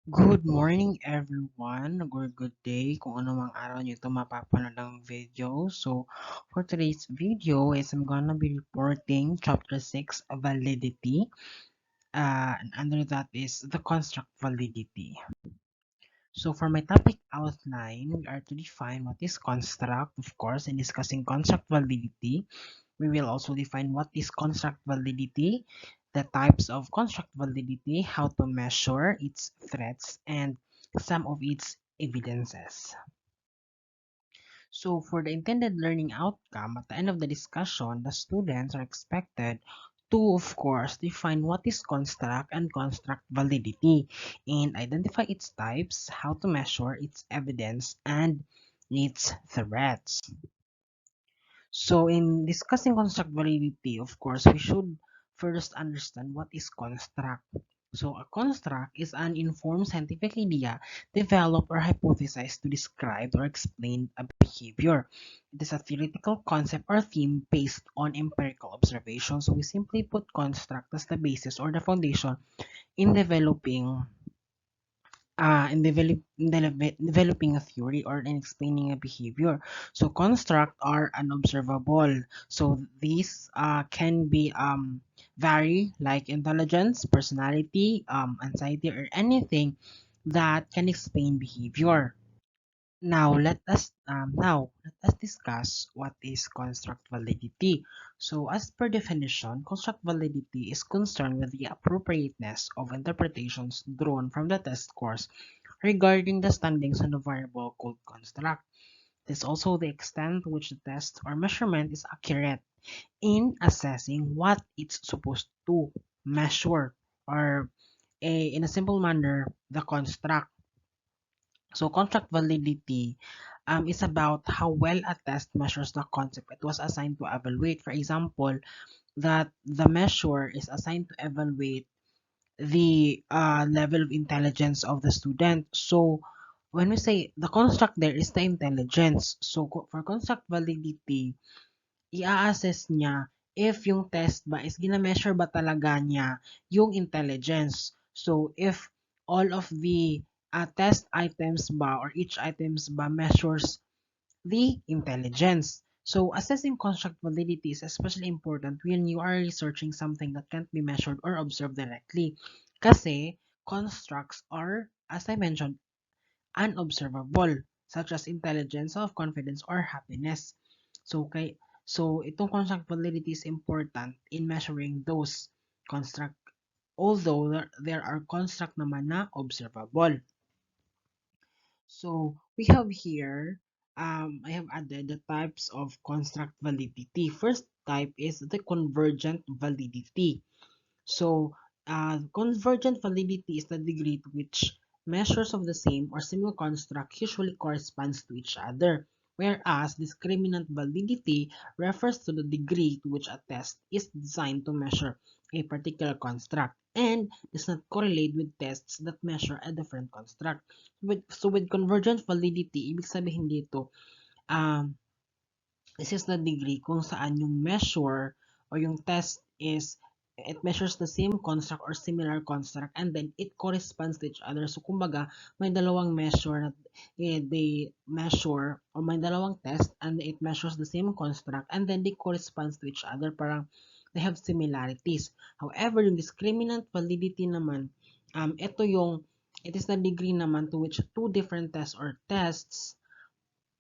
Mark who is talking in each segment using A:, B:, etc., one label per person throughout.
A: Good morning everyone, or good day kung ano mang araw nyo ito mapapanood ng video. So, for today's video is I'm gonna be reporting Chapter 6 validity. And under that is the construct validity. So, for my topic outline, we are to define what is construct, of course, in discussing construct validity. We will also define what is construct validity, the types of construct validity, how to measure its threats, and some of its evidences. So for the intended learning outcome, at the end of the discussion, the students are expected to, of course, define what is construct and construct validity and identify its types, how to measure its evidence, and its threats. So in discussing construct validity, of course, we should first understand what is construct. So a construct is an informed scientific idea developed or hypothesized to describe or explain a behavior. It is a theoretical concept or theme based on empirical observation. So we simply put construct as the basis or the foundation in developing a theory or in explaining a behavior. So construct are unobservable. So these can be vary like intelligence, personality, anxiety, or anything that can explain behavior. Now let us discuss what is construct validity. So as per definition, construct validity is concerned with the appropriateness of interpretations drawn from the test scores regarding the standings on the variable called construct. It is also the extent to which the test or measurement is accurate in assessing what it's supposed to measure, or in a simple manner, the construct. So contract validity is about how well a test measures the concept it was assigned to evaluate. For example, that the measure is assigned to evaluate the level of intelligence of the student. So when we say the construct, there is the intelligence. So for construct validity, i-assess niya if yung test ba is gina-measure ba talaga niya yung intelligence. So if all of the test items ba or each items ba measures the intelligence. So assessing construct validity is especially important when you are researching something that can't be measured or observed directly. Kasi constructs are, as I mentioned, unobservable, such as intelligence, self-confidence, or happiness. So, itong construct validity is important in measuring those construct, although there are construct naman na observable. So, we have here, I have added the types of construct validity. First type is the convergent validity. So, convergent validity is the degree to which measures of the same or similar construct usually corresponds to each other, whereas discriminant validity refers to the degree to which a test is designed to measure a particular construct and does not correlate with tests that measure a different construct. So with convergent validity, ibig sabihin dito, um, this is the degree kung saan yung measure or yung test is it measures the same construct or similar construct and then it corresponds to each other. So, kumbaga, may dalawang measure na they measure or may dalawang test and it measures the same construct and then they corresponds to each other. Parang they have similarities. However, yung discriminant validity naman, it is the degree naman to which two different tests or tests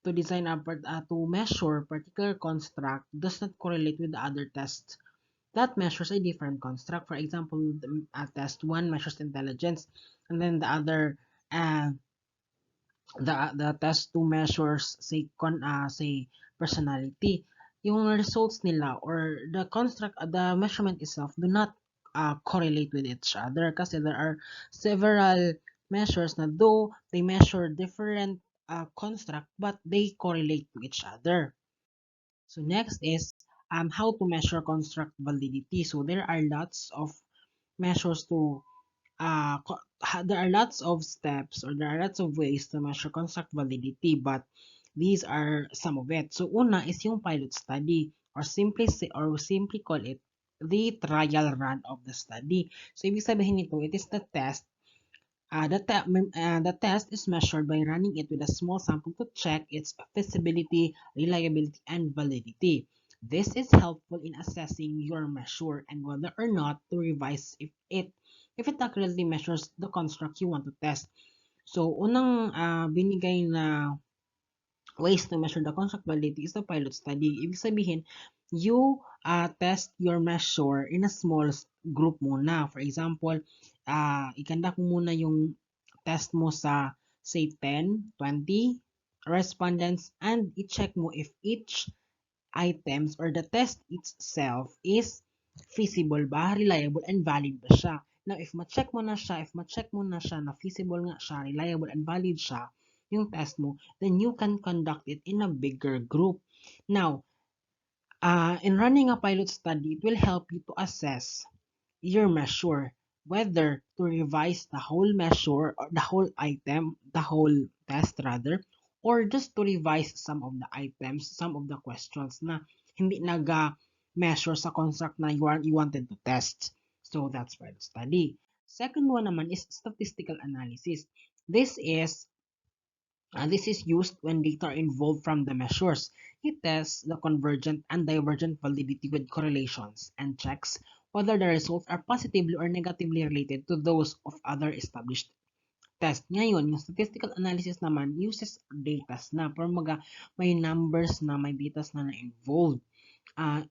A: to design to measure particular construct does not correlate with the other tests that measures a different construct. For example, test 1 measures intelligence, and then the other, the test 2 measures, say personality. Yung results nila or the construct, the measurement itself do not correlate with each other kasi there are several measures na though they measure different construct but they correlate to each other. So next is how to measure construct validity. So there are lots of measures to there are lots of steps or there are lots of ways to measure construct validity, but these are some of it. So una is yung pilot study or simply call it the trial run of the study. So ibig sabihin nito, it is the test The test is measured by running it with a small sample to check its feasibility, reliability, and validity. This is helpful in assessing your measure and whether or not to revise if it accurately measures the construct you want to test. So, unang binigay na ways to measure the construct validity is the pilot study. Ibig sabihin, you test your measure in a small group muna. For example, ikandak mo muna yung test mo sa, say, 10, 20 respondents and i-check mo if each items or the test itself is feasible ba, reliable, and valid ba siya. Now, if ma-check mo na siya na feasible nga siya, reliable, and valid siya, yung test mo, then you can conduct it in a bigger group. Now, in running a pilot study, it will help you to assess your measure, whether to revise the whole measure or the whole item, the whole test rather, or just to revise some of the items, some of the questions na hindi naga-measure sa construct na you wanted to test. So that's pilot study. Second one naman is statistical analysis. This is used when data are involved from the measures. It tests the convergent and divergent validity with correlations and checks whether the results are positively or negatively related to those of other established tests. Ngayon, yung statistical analysis naman uses data na. Pero may numbers na, may data na na-involved.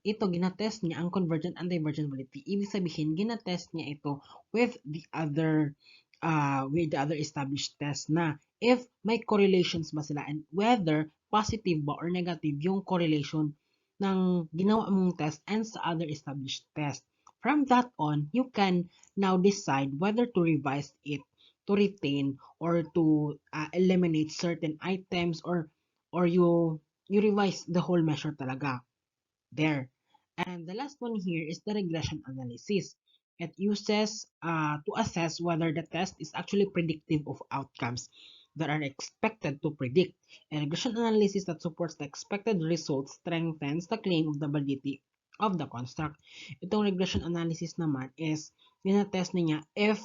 A: Ito ginatest niya ang convergent and divergent validity. Ibig sabihin, ginatest niya ito with the other established tests na if may correlations ba sila and whether positive ba or negative yung correlation ng ginawa mong test and sa other established test. From that on, you can now decide whether to revise it, to retain, or to eliminate certain items, or you revise the whole measure talaga there. And the last one here is the regression analysis. It uses to assess whether the test is actually predictive of outcomes that are expected to predict. A regression analysis that supports the expected results strengthens the claim of the validity of the construct. Itong regression analysis naman is tinatest niya if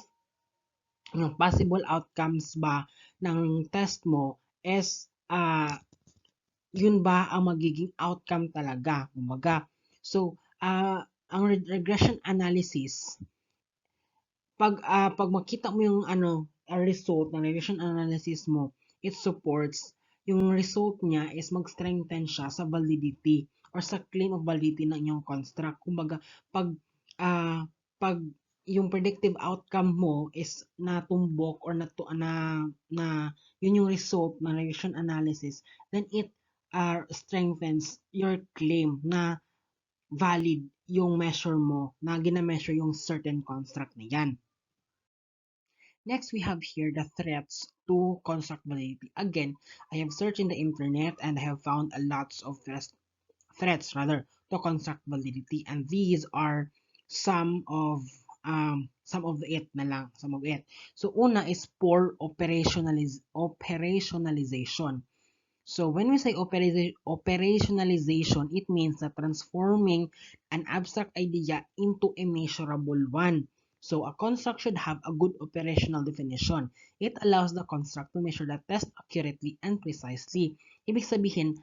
A: yung possible outcomes ba ng test mo is yun ba ang magiging outcome talaga, kumbaga. So, ang regression analysis, pag makita mo yung result ng regression analysis mo, it supports yung result niya is mag-strengthen siya sa validity or sa claim of validity ng inyong construct. Kumbaga, pag ah, pag yung predictive outcome mo is natumbok or na yun yung result ng regression analysis, then it strengthens your claim na valid yung measure mo, na gina-measure yung certain construct na yan. Next, we have here the threats to construct validity. Again, I have searched in the internet and I have found a lots of threats to construct validity, and these are some of it na lang, some of it. So una is poor operationalization. So when we say operationalization, it means that transforming an abstract idea into a measurable one. So a construct should have a good operational definition. It allows the construct to measure the test accurately and precisely. Ibig sabihin,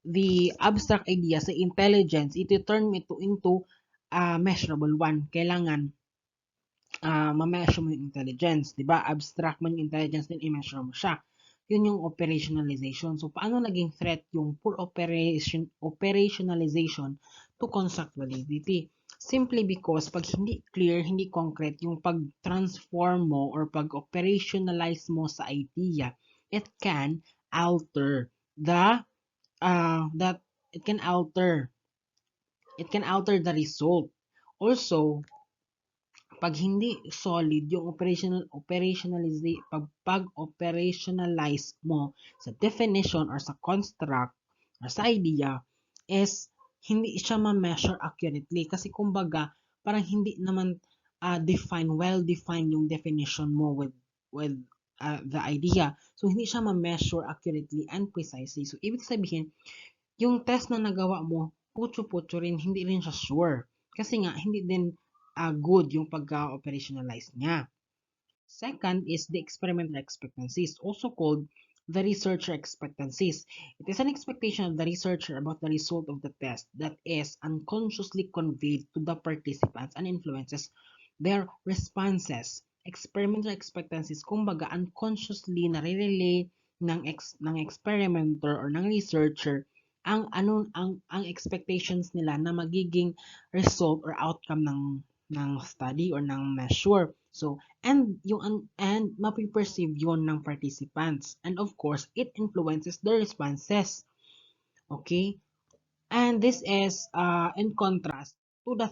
A: the abstract idea sa intelligence, ito turn ito into a measurable one. Kailangan ma-measure mo yung intelligence, 'di ba? Abstract mo yung intelligence, then i-measure mo siya. Yun yung operationalization. So, paano naging threat yung poor operationalization to construct validity? Simply because pag hindi clear, hindi concrete yung pag-transform mo or pag-operationalize mo sa idea, it can alter the that it can alter the result. Also, pag hindi solid yung pag-operationalize mo sa definition or sa construct or sa idea is hindi siya ma-measure accurately kasi kumbaga parang hindi naman well-defined yung definition mo with the idea. So hindi siya ma-measure accurately and precisely. So ibig sabihin, yung test na nagawa mo, putyo-putyo rin, hindi rin siya sure. Kasi nga, hindi din good yung pagka-operationalize niya. Second is the experimental expectancies, also called the researcher expectancies. It is an expectation of the researcher about the result of the test that is unconsciously conveyed to the participants and influences their responses. Experimental expectancies, kumbaga unconsciously nare-relay ng experimenter or ng researcher ang expectations nila na magiging result or outcome ng study or ng measure. So, and mapiperceive yun ng participants. And of course, it influences their responses. Okay? And this is in contrast to the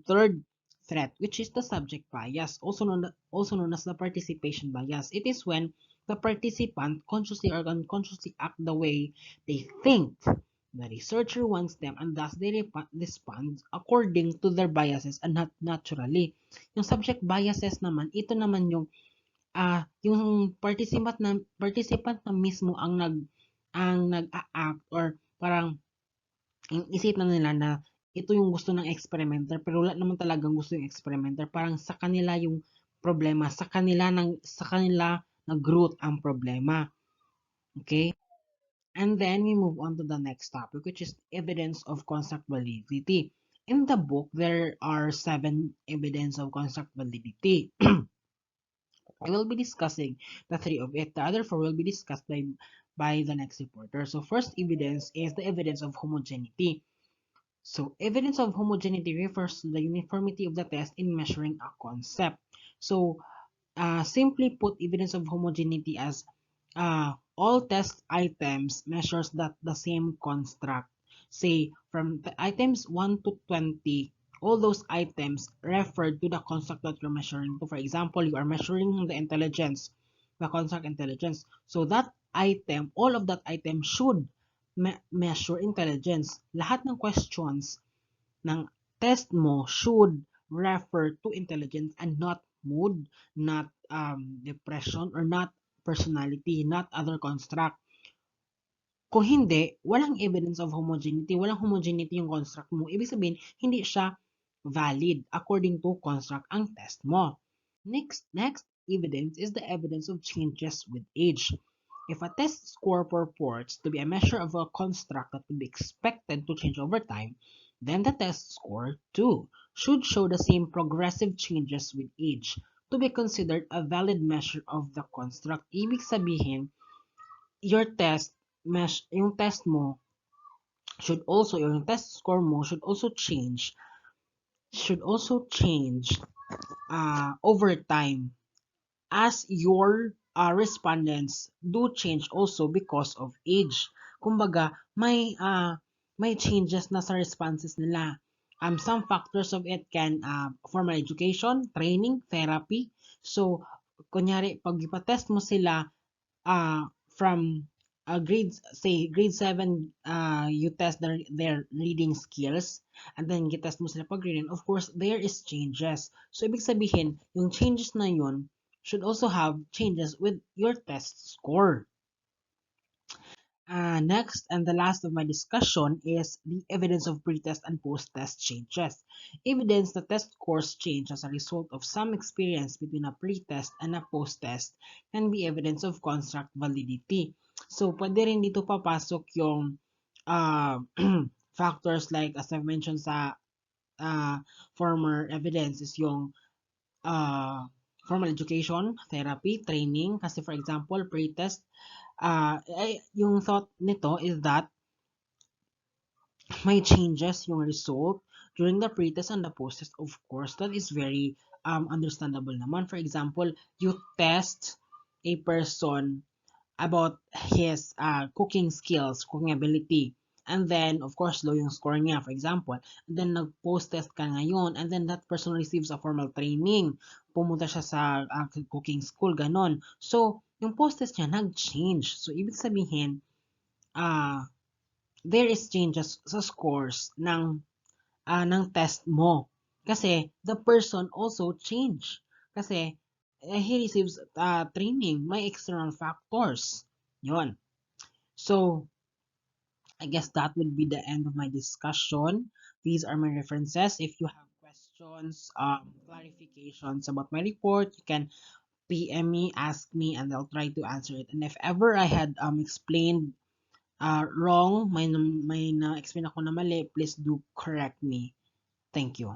A: third threat, which is the subject bias, also known as the participation bias. It is when the participant consciously or unconsciously act the way they think the researcher wants them, and thus they respond according to their biases and not naturally. Yung subject biases naman, ito naman yung participant na mismo ang nag-act or parang yung isip na nila na ito yung gusto ng experimenter pero wala naman talagang gusto yung experimenter. Parang sa kanila yung problema, sa kanila nag-root ang problema. Okay? And then we move on to the next topic, which is evidence of construct validity. In the book, there are 7 evidence of construct validity. I will be discussing the 3 of it. The other 4 will be discussed by the next reporter. So first evidence is the evidence of homogeneity. So, evidence of homogeneity refers to the uniformity of the test in measuring a concept. So, simply put, evidence of homogeneity as all test items measures that the same construct. Say, from the items 1 to 20, all those items refer to the construct that you're measuring. So, for example, you are measuring the intelligence, the construct intelligence. So, that item, all of that item should measure intelligence. Lahat ng questions ng test mo should refer to intelligence and not mood, not depression, or not personality, not other construct. Kung hindi, walang evidence of homogeneity, walang homogeneity yung construct mo, ibig sabihin, hindi siya valid according to construct ang test mo. Next evidence is the evidence of changes with age. If a test score purports to be a measure of a construct that would be expected to change over time, then the test score, too, should show the same progressive changes with age to be considered a valid measure of the construct. Ibig sabihin, your yung test mo yung test score mo should also change over time as your respondents do change also because of age. Kumbaga, may changes na sa responses nila. Some factors of it can formal education, training, therapy. So, kunyari, pag ipatest mo sila from grade 7, you test their reading skills, and then test mo sila pag reading, of course there is changes. So ibig sabihin yung changes na yun should also have changes with your test score. Next and the last of my discussion is the evidence of pre-test and post-test changes. Evidence that test scores change as a result of some experience between a pre-test and a post-test can be evidence of construct validity. So, pwede rin dito papasok yung factors like as I've mentioned sa former evidence is yung formal education, therapy, training. Kasi for example, pre-test, yung thought nito is that may changes yung result during the pre-test and the post-test. Of course, that is very understandable naman. For example, you test a person about his cooking skills, cooking ability. And then, of course, low yung score niya, for example. And then, nag-post-test ka ngayon. And then, that person receives a formal training. Pumunta siya sa cooking school, ganon. So, yung post-test niya, nag-change. So, ibig sabihin, there is changes sa scores ng test mo. Kasi, the person also change. Kasi, he receives training. May external factors. Yun. So, I guess that would be the end of my discussion. These are my references. If you have questions, clarifications about my report, you can PM me, ask me, and I'll try to answer it. And if ever I had explained wrong, may na-explain ako na mali, please do correct me. Thank you.